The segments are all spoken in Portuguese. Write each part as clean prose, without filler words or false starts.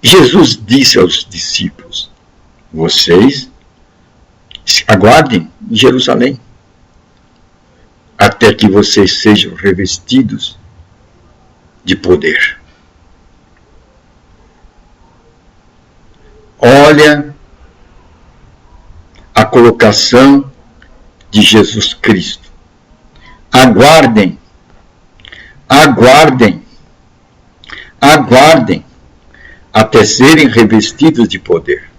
Jesus disse aos discípulos: vocês aguardem em Jerusalém, até que vocês sejam revestidos de poder. Olha a colocação de Jesus Cristo. Aguardem, aguardem, aguardem, até serem revestidos de poder.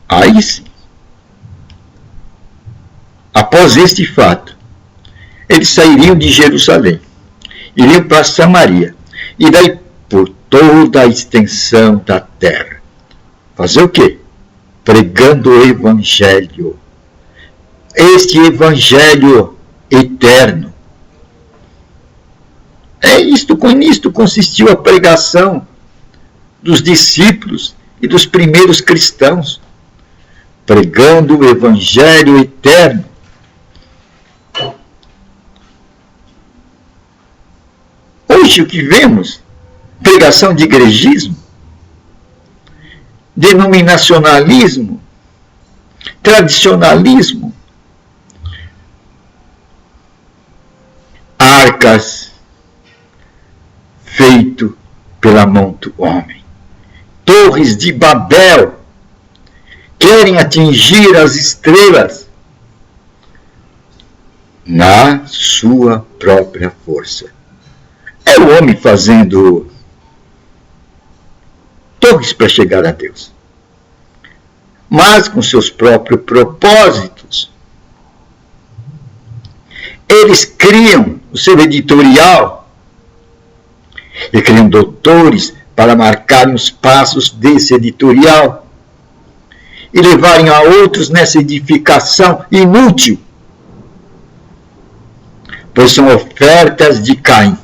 Aí sim, após este fato, eles sairiam de Jerusalém, iriam para Samaria, e daí por toda a extensão da terra. Fazer o quê? Pregando o Evangelho. Este Evangelho eterno. Nisto consistiu a pregação dos discípulos e dos primeiros cristãos. Pregando o Evangelho eterno. Hoje o que vemos? Pregação de igrejismo, denominacionalismo, tradicionalismo, arcas feito pela mão do homem, torres de Babel, querem atingir as estrelas na sua própria força. É o homem fazendo torres para chegar a Deus, mas com seus próprios propósitos. Eles criam o seu editorial e criam doutores para marcarem os passos desse editorial e levarem a outros nessa edificação inútil, pois são ofertas de Caim.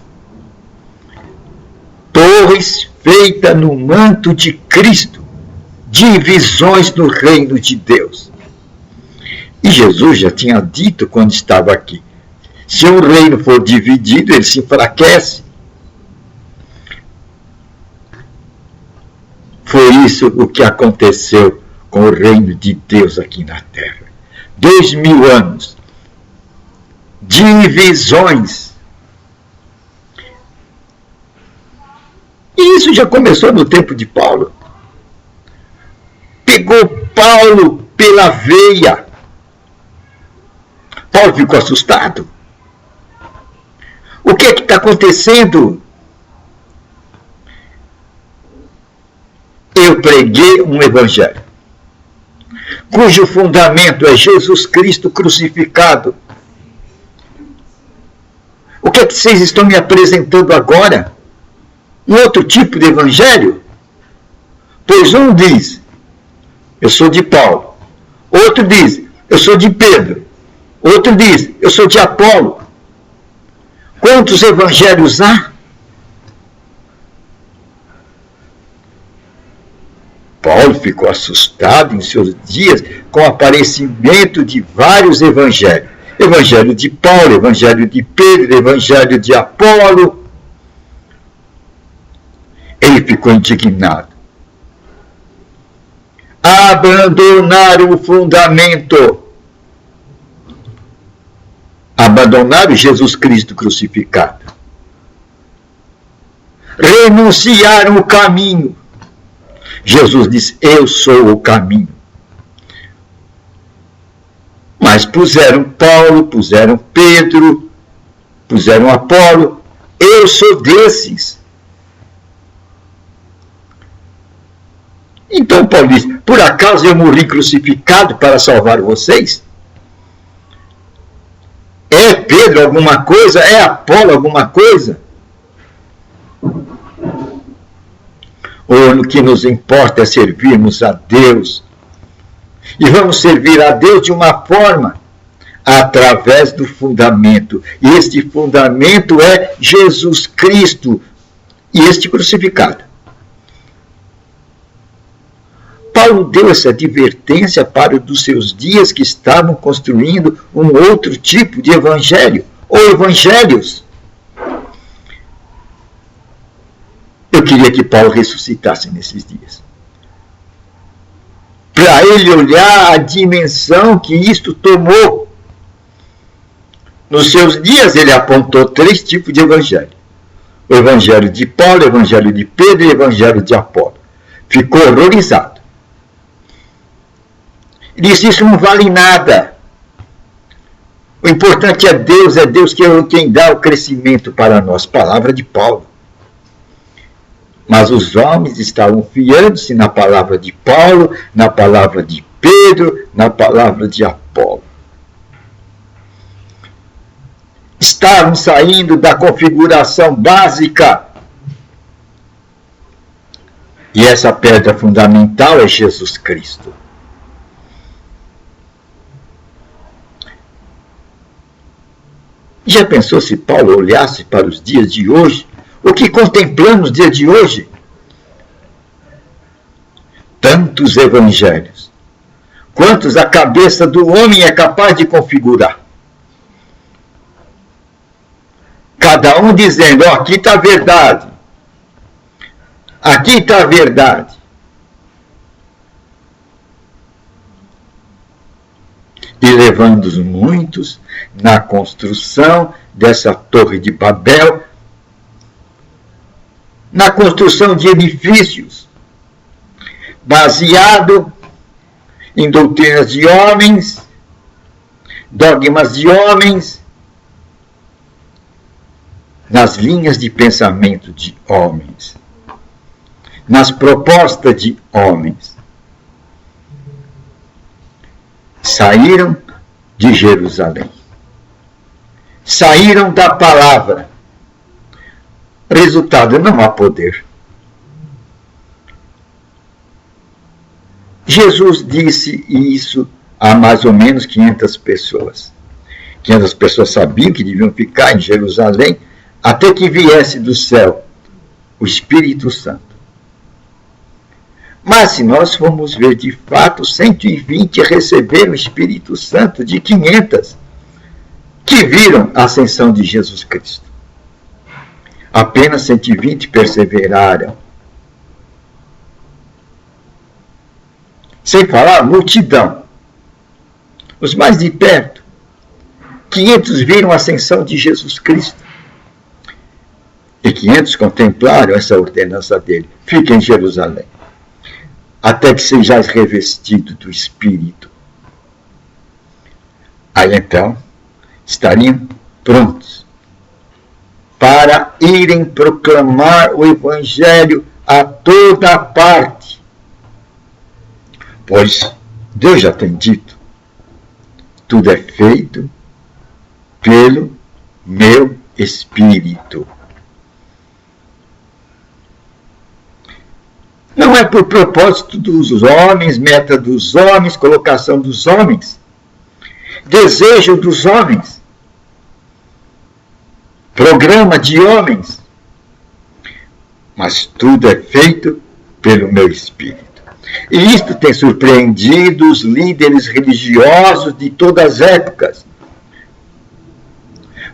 Torres feitas no manto de Cristo, divisões no reino de Deus. E Jesus já tinha dito quando estava aqui: se um reino for dividido, ele se enfraquece. Foi isso o que aconteceu com o reino de Deus aqui na terra. 2000 anos. Divisões. E isso já começou no tempo de Paulo. Pegou Paulo pela veia. Paulo ficou assustado. O que é que está acontecendo? Eu preguei um evangelho, cujo fundamento é Jesus Cristo crucificado. O que é que vocês estão me apresentando agora? Um outro tipo de evangelho? Pois um diz: eu sou de Paulo. Outro diz: eu sou de Pedro. Outro diz: eu sou de Apolo. Quantos evangelhos há? Paulo ficou assustado em seus dias com o aparecimento de vários evangelhos. Evangelho de Paulo, evangelho de Pedro, evangelho de Apolo. Ele ficou indignado. Abandonaram o fundamento. Abandonaram Jesus Cristo crucificado. Renunciaram o caminho. Jesus disse: eu sou o caminho. Mas puseram Paulo, puseram Pedro, puseram Apolo. Eu sou desses. Então Paulo diz: por acaso eu morri crucificado para salvar vocês? É Pedro alguma coisa? É Apolo alguma coisa? O que nos importa é servirmos a Deus. E vamos servir a Deus de uma forma, através do fundamento. E este fundamento é Jesus Cristo e este crucificado. Paulo deu essa advertência para os dos seus dias que estavam construindo um outro tipo de evangelho, ou evangelhos. Eu queria que Paulo ressuscitasse nesses dias, para ele olhar a dimensão que isto tomou. Nos seus dias ele apontou 3 tipos de evangelho: o evangelho de Paulo, o evangelho de Pedro e o evangelho de Apolo. Ficou horrorizado. Ele disse: isso não vale nada. O importante é Deus que é quem dá o crescimento para nós. Palavra de Paulo. Mas os homens estavam fiando-se na palavra de Paulo, na palavra de Pedro, na palavra de Apolo. Estavam saindo da configuração básica. E essa pedra fundamental é Jesus Cristo. Já pensou se Paulo olhasse para os dias de hoje? O que contemplamos nos dias de hoje? Tantos evangelhos, quantos a cabeça do homem é capaz de configurar. Cada um dizendo: oh, aqui está a verdade, aqui está a verdade. E levando os muitos na construção dessa torre de Babel, na construção de edifícios, baseado em doutrinas de homens, dogmas de homens, nas linhas de pensamento de homens, nas propostas de homens. Saíram de Jerusalém, saíram da palavra. Resultado: não há poder. Jesus disse isso a mais ou menos 500 pessoas. 500 pessoas sabiam que deviam ficar em Jerusalém até que viesse do céu o Espírito Santo. Mas se nós formos ver, de fato, 120 receberam o Espírito Santo de 500 que viram a ascensão de Jesus Cristo. Apenas 120 perseveraram. Sem falar a multidão, os mais de perto. 500 viram a ascensão de Jesus Cristo. E 500 contemplaram essa ordenança dele: fique em Jerusalém, até que sejais revestido do Espírito. Aí então, estariam prontos para irem proclamar o Evangelho a toda parte. Pois Deus já tem dito: tudo é feito pelo meu Espírito. Não é por propósito dos homens, meta dos homens, colocação dos homens, desejo dos homens, programa de homens, mas tudo é feito pelo meu Espírito. E isto tem surpreendido os líderes religiosos de todas as épocas.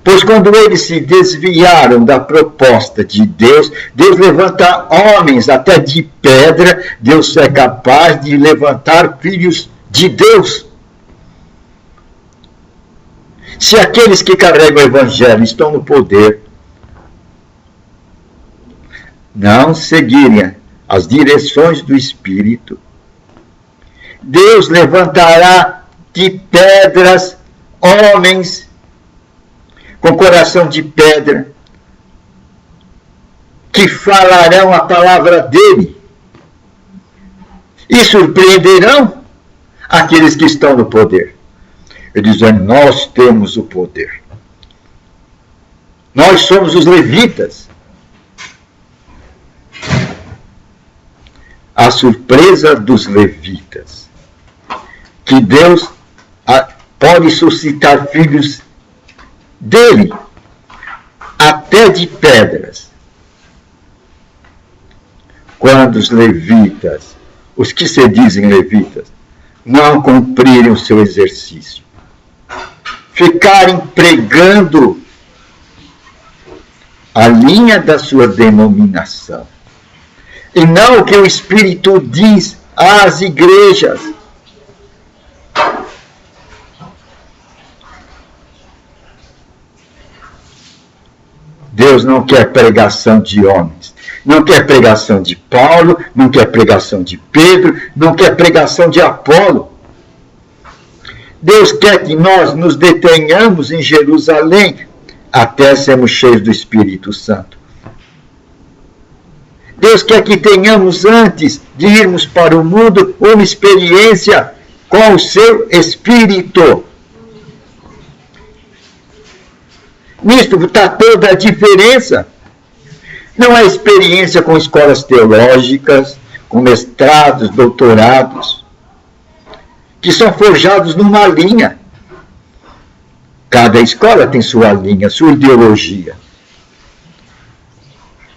Pois quando eles se desviaram da proposta de Deus, Deus levanta homens até de pedra. Deus é capaz de levantar filhos de Deus. Se aqueles que carregam o Evangelho estão no poder, não seguirem as direções do Espírito, Deus levantará de pedras homens com coração de pedra, que falarão a palavra dele e surpreenderão aqueles que estão no poder. Ele diz: nós temos o poder. Nós somos os levitas. A surpresa dos levitas, que Deus pode suscitar filhos dele, até de pedras. Quando os levitas, os que se dizem levitas, não cumprirem o seu exercício, ficarem pregando a linha da sua denominação, e não o que o Espírito diz às igrejas. Deus não quer pregação de homens, não quer pregação de Paulo, não quer pregação de Pedro, não quer pregação de Apolo. Deus quer que nós nos detenhamos em Jerusalém até sermos cheios do Espírito Santo. Deus quer que tenhamos, antes de irmos para o mundo, uma experiência com o seu Espírito. Nisto está toda a diferença. Não é experiência com escolas teológicas, com mestrados, doutorados, que são forjados numa linha. Cada escola tem sua linha, sua ideologia.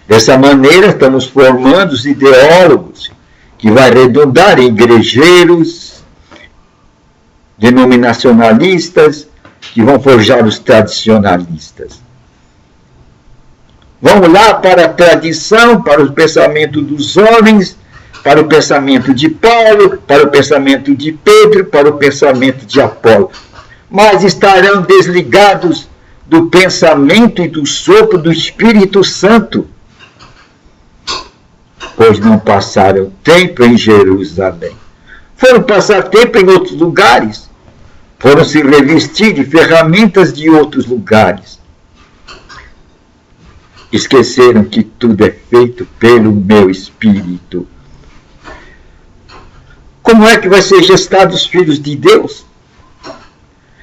Dessa maneira, estamos formando os ideólogos, que vai redundar em igrejeiros, denominacionalistas, que vão forjar os tradicionalistas. Vamos lá para a tradição, para o pensamento dos homens, para o pensamento de Paulo, para o pensamento de Pedro, para o pensamento de Apolo. Mas estarão desligados do pensamento e do sopro do Espírito Santo, pois não passaram tempo em Jerusalém. Foram passar tempo em outros lugares. Foram se revestir de ferramentas de outros lugares. Esqueceram que tudo é feito pelo meu Espírito. Como é que vai ser gestado os filhos de Deus?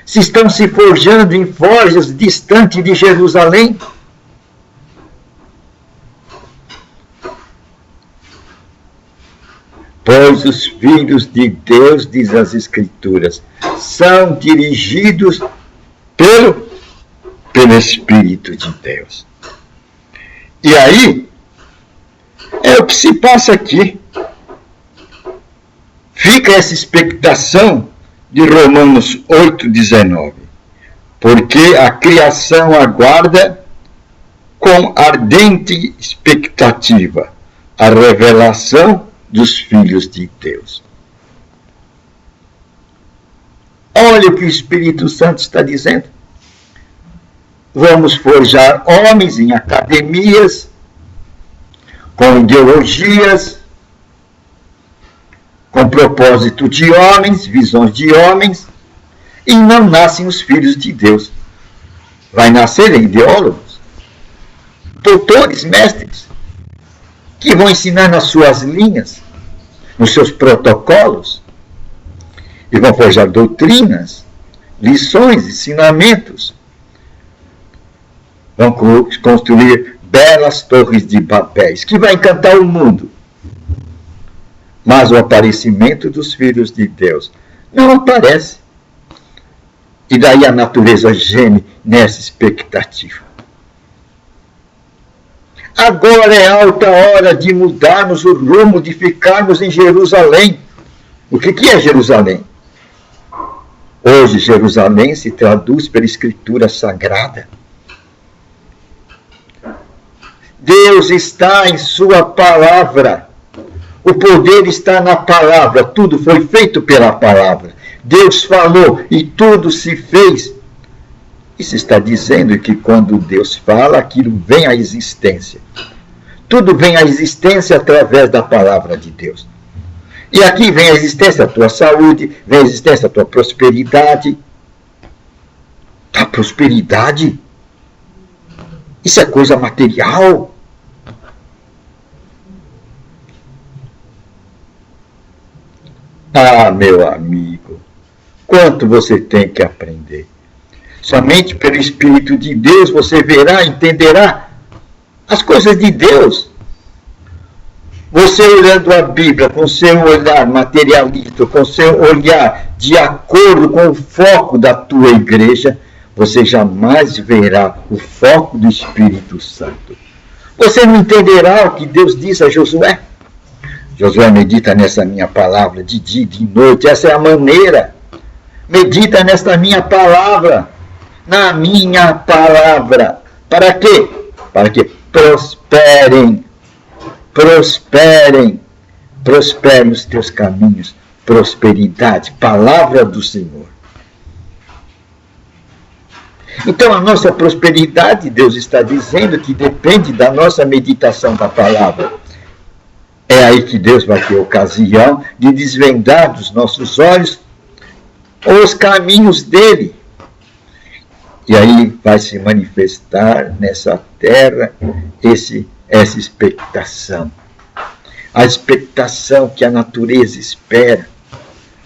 Se estão se forjando em forjas distante de Jerusalém? Pois os filhos de Deus, diz as Escrituras, são dirigidos pelo Espírito de Deus. E aí, é o que se passa aqui. Fica essa expectação de Romanos 8,19. Porque a criação aguarda com ardente expectativa a revelação dos filhos de Deus. Olha o que o Espírito Santo está dizendo. Vamos forjar homens em academias, com ideologias, com propósito de homens, visões de homens, e não nascem os filhos de Deus. Vai nascerem ideólogos, doutores, mestres, que vão ensinar nas suas linhas, nos seus protocolos, e vão forjar doutrinas, lições, ensinamentos. Vão construir belas torres de papéis, que vai encantar o mundo. Mas o aparecimento dos filhos de Deus não aparece. E daí a natureza geme nessa expectativa. Agora é alta hora de mudarmos o rumo, de ficarmos em Jerusalém. O que é Jerusalém? Hoje, Jerusalém se traduz pela Escritura Sagrada. Deus está em sua palavra. O poder está na palavra. Tudo foi feito pela palavra. Deus falou e tudo se fez. Isso está dizendo que quando Deus fala, aquilo vem à existência. Tudo vem à existência através da palavra de Deus. E aqui vem à existência a tua saúde, vem à existência a tua prosperidade. A prosperidade? Isso é coisa material. Ah, meu amigo, quanto você tem que aprender. Somente pelo Espírito de Deus você verá, entenderá as coisas de Deus. Você olhando a Bíblia com seu olhar materialista, com seu olhar de acordo com o foco da tua igreja, você jamais verá o foco do Espírito Santo. Você não entenderá o que Deus disse a Josué. Josué, medita nessa minha palavra de dia e de noite. Essa é a maneira. Medita nesta minha palavra. Na minha palavra. Para quê? Para que prosperem. prosperem os teus caminhos, prosperidade, palavra do Senhor. Então a nossa prosperidade, Deus está dizendo que depende da nossa meditação da palavra. É aí que Deus vai ter ocasião de desvendar dos nossos olhos os caminhos dele. E aí vai se manifestar nessa terra essa expectação. A expectação que a natureza espera,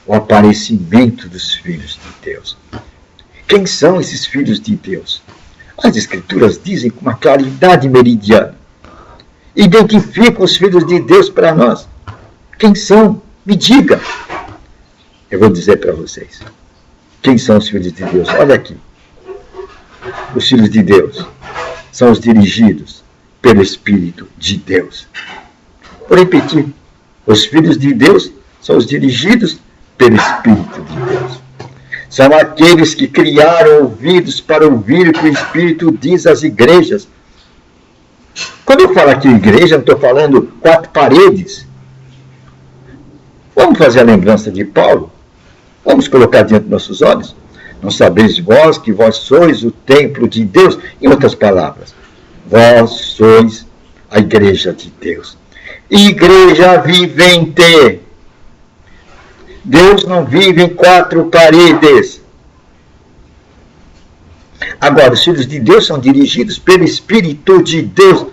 o aparecimento dos filhos de Deus. Quem são esses filhos de Deus? As Escrituras dizem com uma claridade meridiana. Identificam os filhos de Deus para nós. Quem são? Me diga. Eu vou dizer para vocês. Quem são os filhos de Deus? Olha aqui. Os filhos de Deus são os dirigidos pelo Espírito de Deus. Vou repetir. Os filhos de Deus são os dirigidos pelo Espírito de Deus. São aqueles que criaram ouvidos para ouvir o que o Espírito diz às igrejas. Quando eu falo aqui igreja, não estou falando 4 paredes. Vamos fazer a lembrança de Paulo? Vamos colocar diante dos nossos olhos? Não sabeis vós que vós sois o templo de Deus? Em outras palavras, vós sois a igreja de Deus. Igreja vivente. Deus não vive em 4 paredes. Agora, os filhos de Deus são dirigidos pelo Espírito de Deus,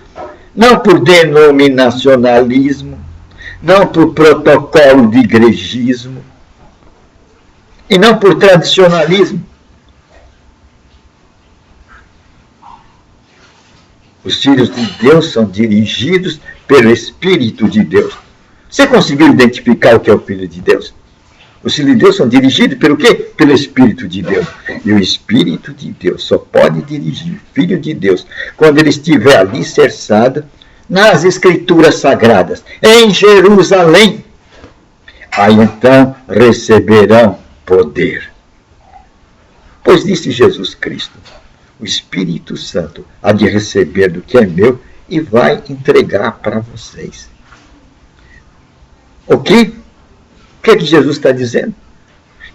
não por denominacionalismo, não por protocolo de igrejismo, e não por tradicionalismo. Os filhos de Deus são dirigidos pelo Espírito de Deus. Você conseguiu identificar o que é o Filho de Deus? Os filhos de Deus são dirigidos pelo quê? Pelo Espírito de Deus. E o Espírito de Deus só pode dirigir o Filho de Deus quando ele estiver alicerçado nas Escrituras Sagradas, em Jerusalém. Aí então receberão poder. Pois disse Jesus Cristo, o Espírito Santo há de receber do que é meu e vai entregar para vocês. Ok? O que é que Jesus está dizendo?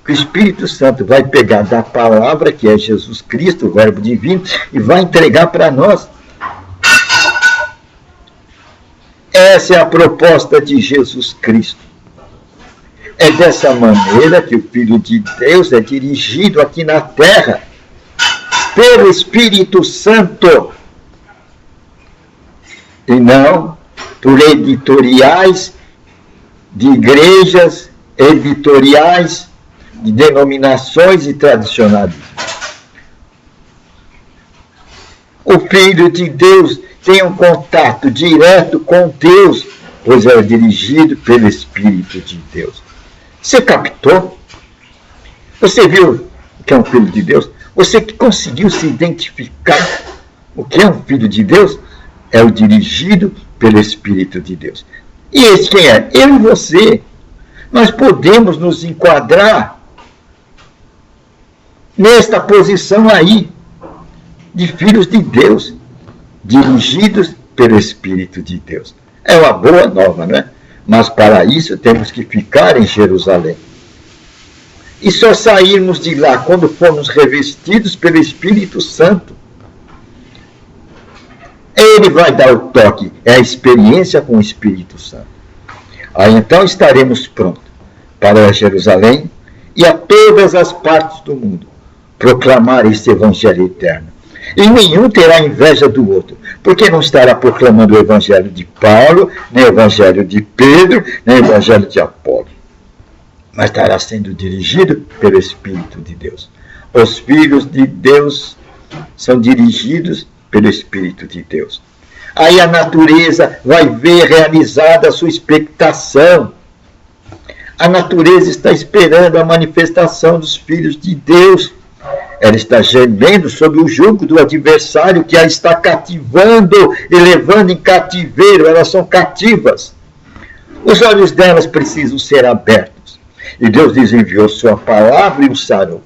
Que o Espírito Santo vai pegar da palavra, que é Jesus Cristo, o Verbo divino, e vai entregar para nós. Essa é a proposta de Jesus Cristo. É dessa maneira que o Filho de Deus é dirigido aqui na terra, pelo Espírito Santo, e não por editoriais de igrejas, editoriais de denominações e tradicionalismo. O Filho de Deus tem um contato direto com Deus, pois é dirigido pelo Espírito de Deus. Você captou? Você viu o que é um Filho de Deus? Você que conseguiu se identificar o que é um Filho de Deus? É o dirigido pelo Espírito de Deus. E esse quem é? Eu e você. Nós podemos nos enquadrar nesta posição aí, de filhos de Deus, dirigidos pelo Espírito de Deus. É uma boa nova, não é? Mas para isso temos que ficar em Jerusalém. E só sairmos de lá quando formos revestidos pelo Espírito Santo. Ele vai dar o toque, é a experiência com o Espírito Santo. Aí então estaremos prontos para Jerusalém e a todas as partes do mundo proclamar esse Evangelho eterno. E nenhum terá inveja do outro, porque não estará proclamando o Evangelho de Paulo, nem o Evangelho de Pedro, nem o Evangelho de Apolo, mas estará sendo dirigido pelo Espírito de Deus. Os filhos de Deus são dirigidos pelo Espírito de Deus. Aí a natureza vai ver realizada a sua expectação. A natureza está esperando a manifestação dos filhos de Deus. Ela está gemendo sob o jugo do adversário que a está cativando e levando em cativeiro. Elas são cativas. Os olhos delas precisam ser abertos. E Deus lhes enviou sua palavra e os sarou.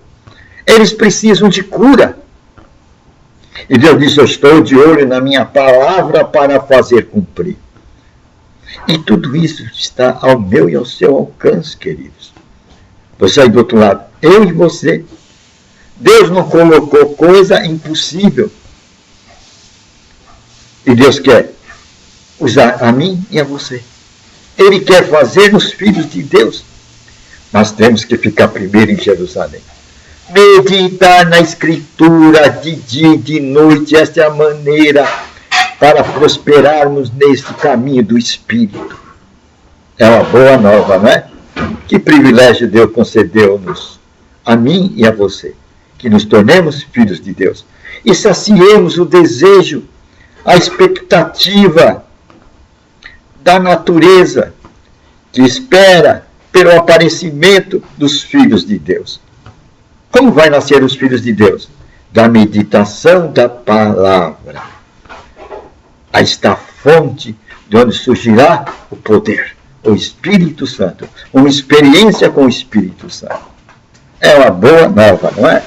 Eles precisam de cura. E Deus disse, eu estou de olho na minha palavra para fazer cumprir. E tudo isso está ao meu e ao seu alcance, queridos. Você aí do outro lado, eu e você. Deus não colocou coisa impossível. E Deus quer usar a mim e a você. Ele quer fazer os filhos de Deus. Mas temos que ficar primeiro em Jerusalém. Meditar na Escritura de dia e de noite. Esta é a maneira para prosperarmos neste caminho do Espírito. É uma boa nova, não é? Que privilégio Deus concedeu-nos, a mim e a você, que nos tornemos filhos de Deus. E saciemos o desejo, a expectativa da natureza que espera pelo aparecimento dos filhos de Deus. Como vai nascer os filhos de Deus? Da meditação da palavra. Aí está a fonte de onde surgirá o poder, o Espírito Santo, uma experiência com o Espírito Santo. É uma boa nova, não é?